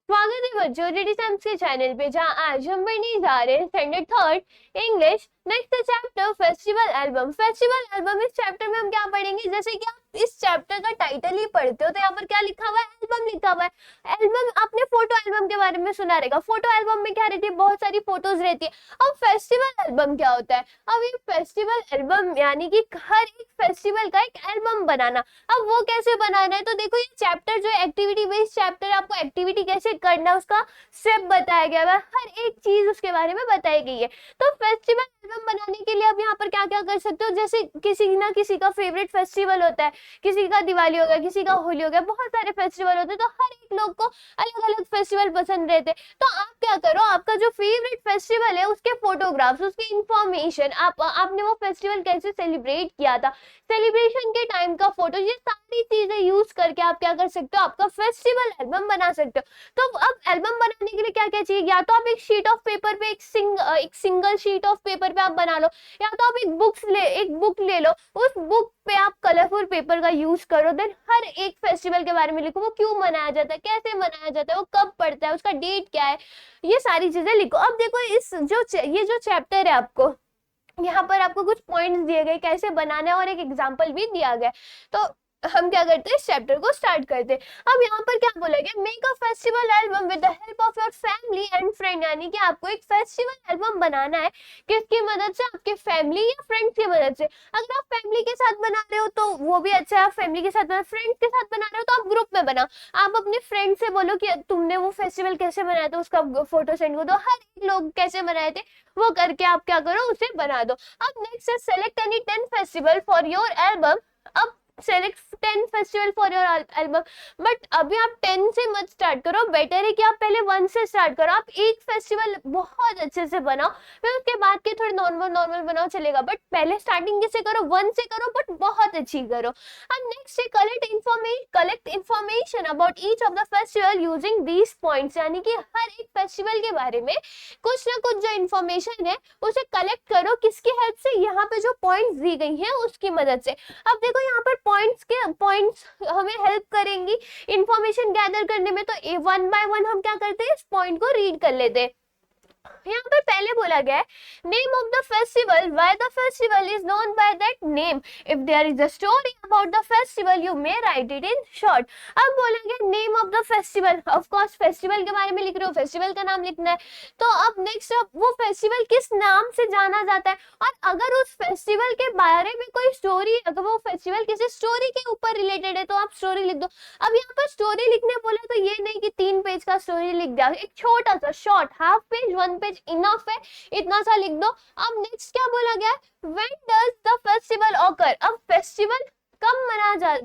स्वागत है बच्चों डीडी साइंस के चैनल पे, जहां आज हम पढ़ने जा रहे हैं standard third English next chapter festival album. Festival album इस चैप्टर में हम क्या पढ़ेंगे, जैसे कि आप इस चैप्टर का टाइटल ही पढ़ते हो तो यहाँ पर क्या लिखा हुआ है, एल्बम लिखा हुआ है। एल्बम, आपने फोटो एल्बम के बारे में सुना रहेगा। फोटो एल्बम में क्या रहती है, बहुत सारी फोटोज रहती है। अब फेस्टिवल एल्बम क्या होता है, अब ये फेस्टिवल एल्बम यानी कि हर एक फेस्टिवल का एक एल्बम बनाना। अब वो कैसे बनाना है, तो देखो ये चैप्टर जो एक्टिविटी बेस्ड चैप्टर है, आपको एक्टिविटी कैसे करना है उसका स्टेप बताया गया है, हर एक चीज उसके बारे में बताई गई है। तो फेस्टिवल एल्बम बनाने के लिए अब यहाँ पर क्या क्या कर सकते हो, जैसे किसी ना किसी का फेवरेट फेस्टिवल होता है, किसी का दिवाली हो गया, किसी का होली हो गया, बहुत सारे फेस्टिवल होते हैं, तो हर एक लोग को अलग अलग फेस्टिवल पसंद रहते हैं। तो आप क्या करो, आपका जो फेवरेट फेस्टिवल है उसके फोटोग्राफ्स, उसकी इंफॉर्मेशन, आपने वो फेस्टिवल कैसे सेलिब्रेट किया था, सेलिब्रेशन के टाइम का फोटो, ये सारी चीजें यूज करके आप क्या कर सकते हो, आपका फेस्टिवल एल्बम बना सकते हो। तो अब एल्बम बनाने के लिए क्या क्या चाहिए, या तो आप एक शीट ऑफ पेपर पे एक सिंगल शीट ऑफ पेपर पे आप बना लो, या तो आप एक बुक ले लो, उस बुक पे आप कलरफुल पेपर का यूज करो। देन हर एक फेस्टिवल के बारे में लिखो, वो क्यों मनाया जाता है, कैसे मनाया जाता है, वो कब पड़ता है, उसका डेट क्या है, ये सारी चीजें लिखो। अब देखो ये जो चैप्टर है, आपको यहाँ पर आपको कुछ पॉइंट्स दिए गए कैसे बनाना है और एक एग्जांपल भी दिया गया। तो हम क्या करते हैं, इस चैप्टर को स्टार्ट करते हैं। अब यहाँ पर क्या बोला गया, make a festival album with the help of your family and friend, यानी कि आपको एक फेस्टिवल एल्बम बनाना है किसकी मदद से, आपके फैमिली या फ्रेंड्स की मदद से। अगर आप फैमिली के साथ बना रहे हो तो वो भी अच्छा है, आप फैमिली के साथ बना, फ्रेंड्स के साथ बना रहे हो तो आप ग्रुप में बनाओ। आप अपने फ्रेंड से बोलो कि तुमने वो फेस्टिवल कैसे बनाया था, उसका फोटो सेंड करो, तो हर एक लोग कैसे बनाए थे वो करके आप क्या करो, उसे बना दो। अब नेक्स्ट है select any 10 festival for your album. अब select 10 festival for your album, but अभी आप 10 से मत स्टार्ट करो, बेटर है कि आप पहले 1 से स्टार्ट करो। आप एक फेस्टिवल बहुत अच्छे से बनाओ, फिर उसके बाद के थोड़े नॉर्मल नॉर्मल बनाओ, चलेगा, बट पहले स्टार्टिंग कैसे करो, 1 से करो, बट बहुत अच्छी करो। अब नेक्स्ट है collect information about each of the festival using these points, यानी कि हर एक फेस्टिवल के बारे में कुछ ना कुछ जो इन्फॉर्मेशन है उसे कलेक्ट करो, किसकी हेल्प से, यहाँ पे जो पॉइंट्स दी गई हैं उसकी मदद से। अब देखो यहाँ पर पॉइंट्स हमें हेल्प करेंगी इंफॉर्मेशन गैदर करने में, तो 1 बाय 1 हम क्या करते हैं, इस पॉइंट को रीड कर लेते हैं। यहाँ पर पहले बोला गया है name of the festival, why the festival is known by that name, if there is a story about the festival you may write it in short. अब बोला गया name of the festival, of course festival के बारे में लिख रहे हो, festival का नाम लिखना है। तो अब नेक्स्ट वो फेस्टिवल किस नाम से जाना जाता है, और अगर उस फेस्टिवल के बारे में कोई स्टोरी, अगर वो फेस्टिवल किसी स्टोरी के ऊपर रिलेटेड है तो आप स्टोरी लिख दो। अब यहाँ पर स्टोरी लिखने बोला तो ये नहीं कि 3 पेज का स्टोरी लिख दिया, एक छोटा सा short half page 1 page enough है, इतना सा लिख दो। अब नेक्स्ट क्या बोला गया है, when does the festival occur, अब फेस्टिवल कब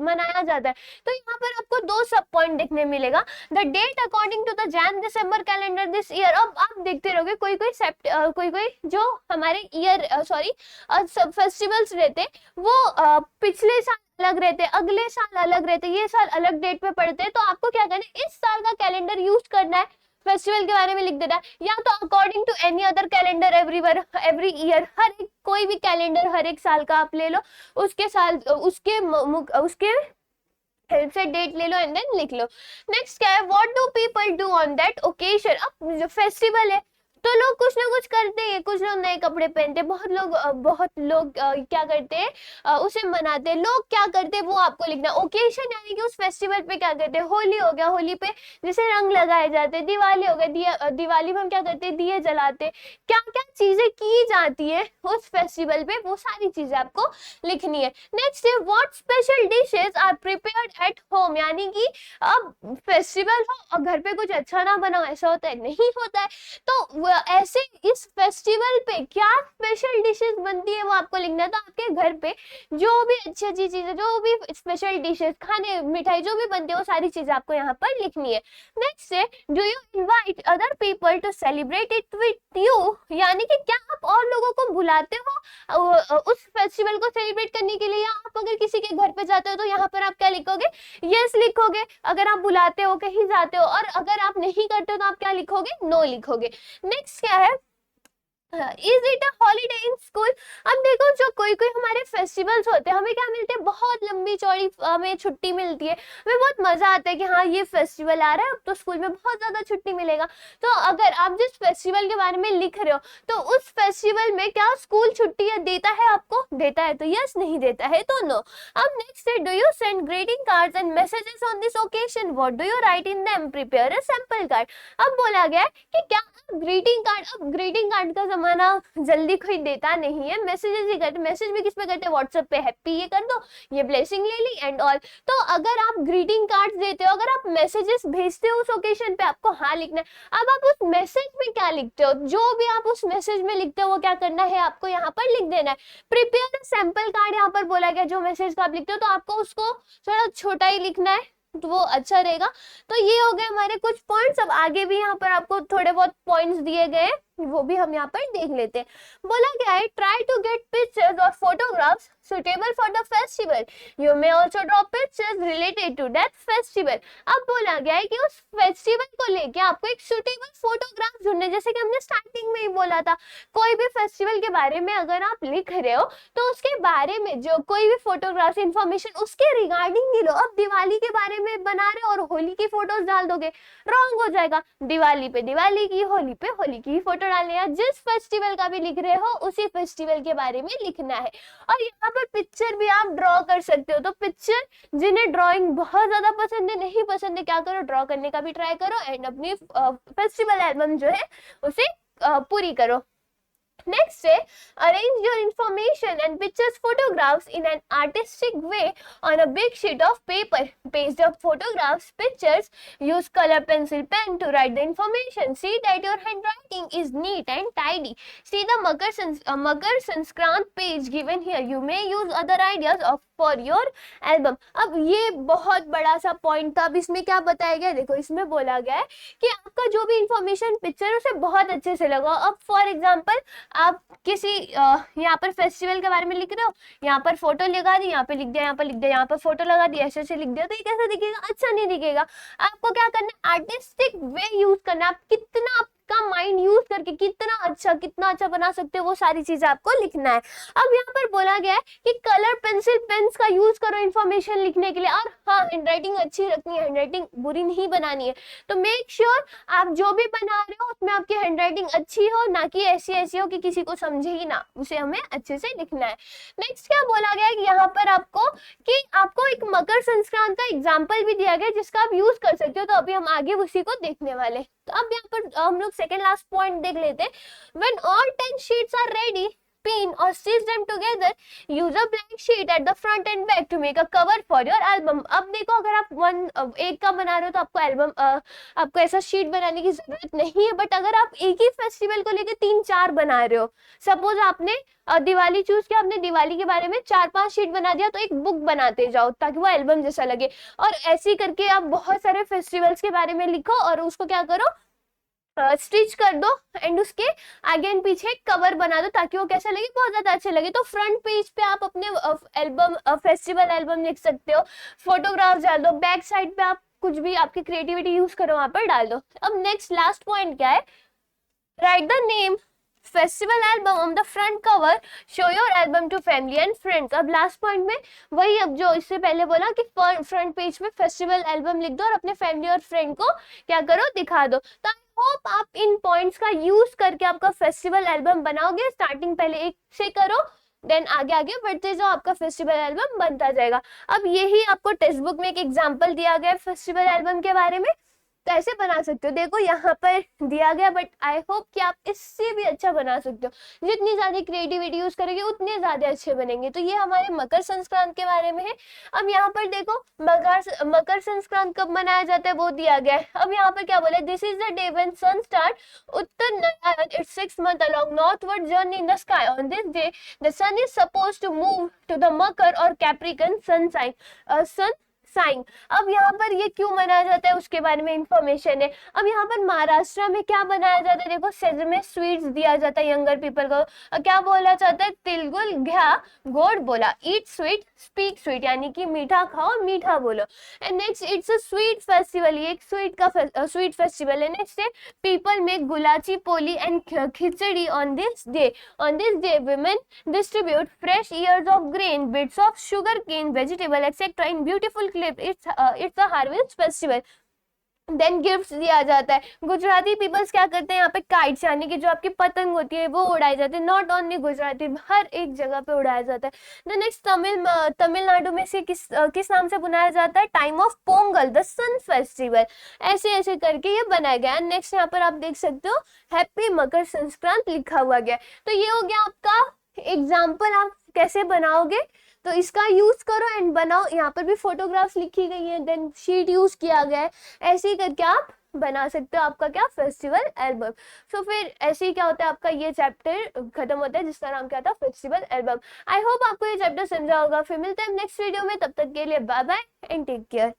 मनाया जाता है, तो यहाँ पर आपको 2 सब पॉइंट देखने मिलेगा। The date according to the Jain December calendar this year. अब आप देखते रहोगे कोई जो हमारे ईयर फेस्टिवल्स रहते वो पिछले साल अलग रहते, अगले साल अलग रहते, ये साल अलग डेट पे पड़ते हैं। तो आपको क्या करना है, इस साल का कैलेंडर यूज करना है, फेस्टिवल के बारे में लिख देना है, या तो according to any other calendar every year, हर एक कोई भी कैलेंडर हर एक साल का आप ले लो, उसके हेल्प से डेट ले लो एंड देन लिख लो। नेक्स्ट क्या है, what do people do on that occasion. अब फेस्टिवल है तो लोग कुछ ना कुछ करते हैं, कुछ लोग नए कपड़े पहनते हैं, बहुत लोग क्या करते हैं, उसे मनाते हैं। लोग क्या करते हैं वो आपको लिखना। ओकेजन यानी कि उस फेस्टिवल पे क्या करते हैं, होली हो गया, होली पे जैसे रंग लगाए जाते हैं, दिवाली हो गया, दिवाली में हम क्या करते हैं, दिए जलाते हैं। क्या क्या चीजें की जाती है उस फेस्टिवल पे, वो सारी चीजें आपको लिखनी है। नेक्स्ट है what special dishes are prepared at home, यानी कि अब फेस्टिवल हो और घर पे कुछ अच्छा ना बनाओ, ऐसा होता है, नहीं होता है। तो ऐसे इस फेस्टिवल पे क्या स्पेशल डिशेस बनती है वो आपको लिखना है। तो आपके घर पे जो भी अच्छी अच्छी चीजें, जो भी स्पेशल डिशेस, खाने मिठाई जो भी बनती है, वो सारी चीजें आपको यहाँ पर लिखनी है। नेक्स्ट है do you invite other people to celebrate it with you, यानी कि क्या आप और लोगों को बुलाते हो उस फेस्टिवल को सेलिब्रेट करने के लिए, या आप अगर किसी के घर पे जाते हो तो यहाँ पर आप क्या लिखोगे, यस लिखोगे अगर आप बुलाते हो, कहीं जाते हो, और अगर आप नहीं करते हो तो आप क्या लिखोगे, नो लिखोगे। नेक्स्ट क्या है, is it a holiday in school? अब देखो, जो कोई कोई हमारे फेस्टिवल्स होते हैं, हमें क्या मिलते हैं, बहुत लंबी चौड़ी हमें छुट्टी मिलती है, हमें बहुत मजा आता है कि हाँ ये फेस्टिवल आ रहा है, अब तो स्कूल में बहुत ज्यादा छुट्टी मिलेगा। तो अगर आप जिस फेस्टिवल के बारे में लिख रहे हो, तो उस फेस्टिवल में क्या स्कूल छुट्टियां देता है आपको? देता है तो यस, नहीं देता है तो नो। अब नेक्स्ट है, do you send greeting cards and messages on this occasion? What do you right in them? Prepare a sample card. अब बोला गया है कि क्या ग्रीटिंग कार्ड, अब ग्रीटिंग कार्ड का जमाना जल्दी कोई देता नहीं है, मैसेजेस ही करते, मैसेज भी किस पे करते हैं, व्हाट्सएप पे हैप्पी ये कर दो, ये ब्लेसिंग ले ली एंड ऑल। तो अगर आप ग्रीटिंग कार्ड्स देते हो, अगर आप मैसेजेस भेजते हो उस ओकेजन पे, आपको हाँ लिखना है। अब आप उस मैसेज में क्या लिखते हो, जो भी आप उस मैसेज में लिखते हो वो क्या करना है, आपको यहाँ पर लिख देना है। प्रिपेयर सैंपल कार्ड यहाँ पर बोला गया, जो मैसेज का आप लिखते हो तो आपको उसको थोड़ा छोटा ही लिखना है, तो वो अच्छा रहेगा। तो ये हो गए हमारे कुछ पॉइंट्स। अब आगे भी यहाँ पर आपको थोड़े बहुत पॉइंट्स दिए गए, वो भी हम यहाँ पर देख लेते हैं। बोला गया है, ट्राई टू गेट पिक्चर्स और photographs suitable for the festival, you may also draw pictures related to that festival. अब बोला गया है कि उस फेस्टिवल को लेके आपको एक सुटेबल फोटोग्राफ ढूंढने, जैसे कि हमने स्टार्टिंग में ही बोला था, कोई भी फेस्टिवल के बारे में अगर आप लिख रहे हो तो उसके बारे में जो कोई भी फोटोग्राफ इंफॉर्मेशन उसके रिगार्डिंग ही लो। अब दिवाली के बारे में बना रहे हो और होली की फोटोज डाल दोगे, रॉन्ग हो जाएगा। दिवाली पे दिवाली की, होली पे होली की फोटो डालने, या जिस फेस्टिवल का भी लिख रहे हो उसी फेस्टिवल के बारे में लिखना है। और यहाँ पर पिक्चर भी आप ड्रॉ कर सकते हो। तो पिक्चर, जिन्हें ड्राइंग बहुत ज्यादा पसंद है, नहीं पसंद है, क्या करो, ड्रॉ करने का भी ट्राई करो एंड अपनी फेस्टिवल एल्बम जो है उसे पूरी करो। Next say, arrange your information and pictures photographs in an artistic way on a big sheet of paper. Paste up photographs, pictures, use color pencil pen to write the information. See that your handwriting is neat and tidy. See the Makar Sanskrant page given here. You may use other ideas of for your album. अब ये बहुत बड़ा सा point था। अब इसमें क्या बताया गया, देखो इसमें बोला गया है कि आपका जो भी इंफॉर्मेशन पिक्चर उसे बहुत अच्छे से लगाओ। अब फॉर एग्जांपल आप किसी यहाँ पर फेस्टिवल के बारे में लिख रहे हो, यहाँ पर फोटो लगा दी, यहाँ पे लिख दिया, यहाँ पर लिख दिया, यहाँ पर फोटो लगा दी, ऐसे ऐसे लिख दिया, तो ये कैसा दिखेगा, अच्छा नहीं दिखेगा। आपको क्या करना है, आर्टिस्टिक वे यूज करना है। आप कितना का माइंड यूज करके कितना अच्छा बना सकते हो, वो सारी चीजें आपको लिखना है। अब यहाँ पर बोला गया है कि कलर पेंसिल पेन्स का यूज करो इंफॉर्मेशन लिखने के लिए। और हाँ, हैंडराइटिंग अच्छी रखनी है, हैंडराइटिंग बुरी नहीं बनानी है। तो मेक श्योर आप जो भी बना रहे हो उसमें आपकी हैंडराइटिंग अच्छी हो, ना कि ऐसी हो कि किसी को समझे ही ना, उसे हमें अच्छे से लिखना है। नेक्स्ट क्या बोला गया है कि यहाँ पर आपको एक मकर संक्रांत का एग्जाम्पल भी दिया गया जिसका आप यूज कर सकते हो। तो अभी हम आगे उसी को देखने वाले। तो अब यहाँ पर हम लोग सेकेंड लास्ट पॉइंट देख लेते हैं। When all 10 sheets are ready, pin or stitch them together. Use a blank sheet at the front and back to make a cover for your album. अब देखो, अगर आप एक का बना रहे हो तो आपको एल्बम आपको ऐसा शीट बनाने की जरूरत नहीं है। बट अगर आप एक ही फेस्टिवल को लेके 3-4 बना रहे हो, सपोज आपने दिवाली चूज किया, आपने दिवाली के बारे में 4-5 शीट बना दिया, तो एक बुक बनाते जाओ ताकि वो एल्बम जैसा लगे। और ऐसे करके आप बहुत सारे फेस्टिवल्स के बारे में लिखो और उसको क्या करो, स्टिच कर दो एंड उसके आगे एंड पीछे कवर बना दो ताकि वो कैसा लगे, बहुत ज्यादा अच्छा लगे। तो फ्रंट पेज पे आप अपने एल्बम फेस्टिवल एल्बम लिख सकते हो, फोटोग्राफ्स डाल दो, बैक साइड पे आप कुछ भी आपकी क्रिएटिविटी यूज करो वहां पर डाल दो। अब नेक्स्ट लास्ट पॉइंट क्या है, write the name festival album on the front cover, show your album to family and friends. अब लास्ट पॉइंट में वही, अब जो इससे पहले बोला कि फ्रंट पेज में फेस्टिवल एल्बम लिख दो और अपने फैमिली और फ्रेंड को क्या करो, दिखा दो। तो आई होप आप इन पॉइंट्स का यूज करके आपका फेस्टिवल एल्बम बनाओगे। स्टार्टिंग पहले एक से करो, देन आगे आगे बढ़ते जाओ, आपका फेस्टिवल एल्बम बनता जाएगा। अब यही आपको टेक्स्ट बुक में एक एग्जांपल दिया गया है फेस्टिवल एल्बम के बारे में, तो ऐसे बना सकते हो। देखो यहाँ पर दिया गया, बट आई होप कि आप इससे भी अच्छा बना सकते हो। जितनी ज्यादा क्रिएटिविटी यूज करेंगे उतने ज्यादा अच्छे बनेंगे। तो ये हमारे मकर संक्रांत के बारे में है। अब यहाँ पर देखो मकर संक्रांत कब मनाया जाता है वो दिया गया है। अब यहाँ पर क्या बोला, this is the day when sun start उत्तर नक्षत्र it's 6 month along northward journey in the sky. On this day the sun is supposed to move to the Makar or Capricorn sun sign. Sun saying. अब यहाँ पर ये क्यों मनाया जाता है उसके बारे में इंफॉर्मेशन है। अब यहाँ पर महाराष्ट्र में क्या बनाया जाता है, देखो सेजमे स्वीट्स दिया जाता है यंगर पीपल को। क्या बोला जाता है, तिलगुल घ्या गोड बोला, ईट स्वीट स्पीक स्वीट, यानी कि मीठा खाओ मीठा बोलो। And next it's a sweet festival, ये एक स्वीट का स्वीट फेस्टिवल है। नेक्स्ट है people make gulachi poli and khichdi on this day. On this day, women distribute fresh ears of grain, bits of sugar cane, vegetable, etc. in beautiful clip. It's a harvest festival. Then gift दिया जाता है। Gujarati peoples क्या करते हैं, यहाँ पे kites यानी कि जो आपकी पतंग होती है वो उड़ाई जाती है। नॉट ओनली गुजराती, हर एक जगह पे उड़ाया जाता है। द नेक्स्ट तमिलनाडु में से किस नाम से बनाया जाता है, time of Pongal the sun festival. ऐसे ऐसे करके ये बनाया गया है। नेक्स्ट यहाँ पर आप देख सकते हो हैप्पी मकर संक्रांत लिखा हुआ गया। तो ये हो गया आपका एग्जाम्पल, आप कैसे बनाओगे तो इसका यूज करो एंड बनाओ। यहाँ पर भी फोटोग्राफ्स लिखी गई है, देन शीट यूज किया गया है। ऐसे ही करके आप बना सकते हो आपका क्या फेस्टिवल एल्बम। सो फिर ऐसे ही क्या होता है, आपका ये चैप्टर खत्म होता है जिसका नाम क्या था, फेस्टिवल एल्बम। आई होप आपको ये चैप्टर समझा होगा। फिर मिलते हैं नेक्स्ट वीडियो में, तब तक के लिए bye bye and take care.